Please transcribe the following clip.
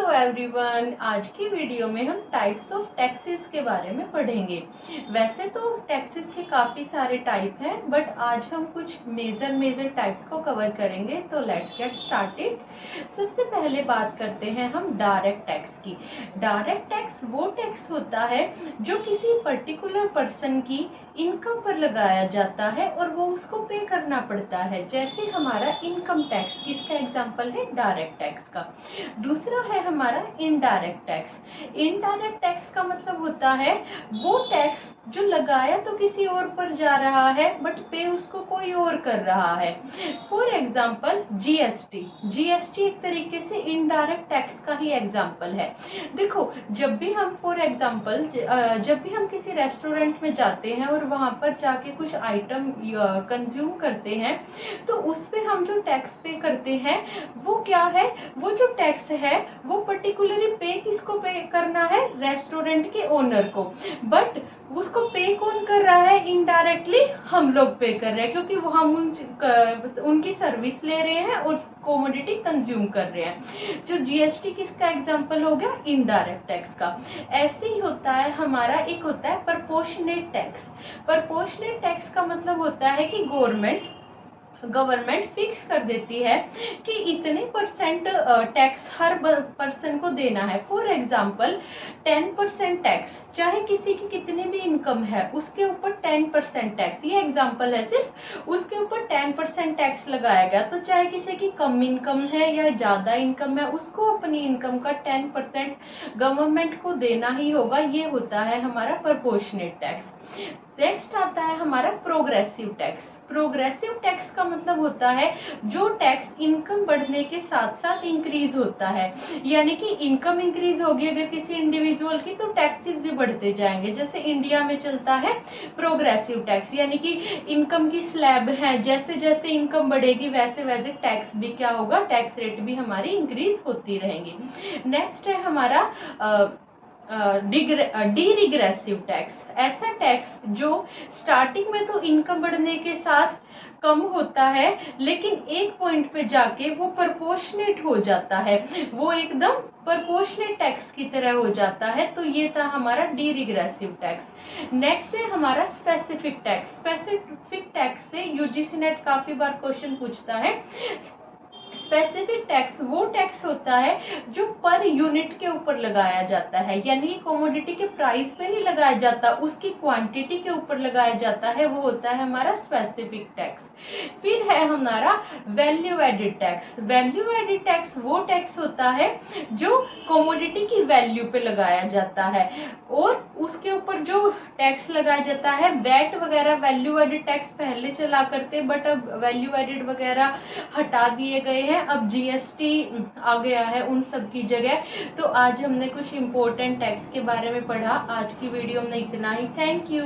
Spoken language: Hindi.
एवरीवन, आज की वीडियो में हम टाइप्स ऑफ टैक्सेस के बारे में पढ़ेंगे। वैसे तो टैक्सेस के काफी सारे टाइप हैं, बट आज हम कुछ मेजर टाइप्स को कवर करेंगे। तो लेट्स गेट स्टार्टेड। सबसे पहले बात करते हैं हम डायरेक्ट टैक्स की। डायरेक्ट टैक्स वो टैक्स होता है जो किसी पर्टिकुलर पर्सन की इनकम पर लगाया जाता है और वो उसको पे करना पड़ता है। जैसे हमारा इनकम टैक्स, इसका एग्जांपल है डायरेक्ट टैक्स का। दूसरा है हमारा इनडायरेक्ट टैक्स। इनडायरेक्ट टैक्स का मतलब होता है वो टैक्स जो लगाया तो किसी और पर जा रहा है बट पे उसको कोई और कर रहा है। For example GST. जीएसटी एक तरीके से इनडायरेक्ट टैक्स का ही एग्जाम्पल है। देखो, जब भी हम फॉर एग्जाम्पल जब भी हम किसी रेस्टोरेंट में जाते हैं और वहां पर जाके कुछ आइटम कंज्यूम करते हैं, तो उस पे हम जो टैक्स पे करते हैं वो क्या है, वो जो टैक्स है वो पर्टिकुलरली पे किसको पे करना है, रेस्टोरेंट के ओनर को। बट उसको पे कौन कर रहा है, इनडायरेक्टली हम लोग पे कर रहे हैं, क्योंकि वो हम उनकी सर्विस ले रहे हैं और कमोडिटी कंज्यूम कर रहे हैं। जो जीएसटी किसका एग्जांपल हो गया, इनडायरेक्ट टैक्स का। ऐसे ही होता है हमारा, एक होता है प्रपोर्शनेट टैक्स। प्रपोर्शनेट टैक्स का मतलब होता है कि गवर्नमेंट फिक्स कर देती है कि इतने परसेंट टैक्स हर पर्सन को देना है। फॉर एग्जाम्पल 10% टैक्स, चाहे किसी की कितनी भी इनकम है उसके ऊपर 10% टैक्स, ये एग्जाम्पल है सिर्फ, उसके ऊपर 10% टैक्स लगाया गया। तो चाहे किसी की कम इनकम है या ज्यादा इनकम है, उसको अपनी इनकम का 10% गवर्नमेंट को देना ही होगा। ये होता है हमारा प्रपोर्शनेट टैक्स। नेक्स्ट आता है हमारा प्रोग्रेसिव टैक्स। प्रोग्रेसिव टैक्स का मतलब होता है जो टैक्स इनकम बढ़ने के साथ साथ इंक्रीज होता है। यानी कि इनकम इंक्रीज होगी अगर किसी इंडिविजुअल की, तो टैक्सेस भी बढ़ते जाएंगे। जैसे इंडिया में चलता है प्रोग्रेसिव टैक्स, यानी कि इनकम की स्लैब है, जैसे जैसे इनकम बढ़ेगी वैसे वैसे टैक्स भी क्या होगा, टैक्स रेट भी हमारी इंक्रीज होती रहेंगी। नेक्स्ट है हमारा डिरिग्रेसिव टैक्स। ऐसा टैक्स जो स्टार्टिंग में तो इनकम बढ़ने के साथ कम होता है, लेकिन एक पॉइंट पे जाके वो प्रोपोर्शनेट हो जाता है, वो एकदम प्रोपोर्शनेट टैक्स की तरह हो जाता है। तो ये था हमारा डिरिग्रेसिव टैक्स। नेक्स्ट है हमारा स्पेसिफिक टैक्स। स्पेसिफिक टैक्स से यूजीसी नेट काफी बार क्वेश्चन पूछता है। स्पेसिफिक टैक्स वो टैक्स होता है जो पर यूनिट के ऊपर लगाया जाता है, यानी कमोडिटी के प्राइस पे नहीं लगाया जाता, उसकी क्वांटिटी के ऊपर लगाया जाता है, वो होता है हमारा स्पेसिफिक टैक्स। फिर है हमारा value added tax. Value added tax वो टैक्स होता है जो कमोडिटी की वैल्यू पे लगाया जाता है, और उसके ऊपर जो टैक्स लगाया जाता है, वैट वगैरह वैल्यू एडेड टैक्स पहले चला करते, बट अब वैल्यू एडेड वगैरह हटा दिए गए हैं, अब जीएसटी आ गया है उन सब की जगह। तो आज हमने कुछ इम्पोर्टेंट टैक्स के बारे में पढ़ा। आज की वीडियो में इतना ही। Thank you.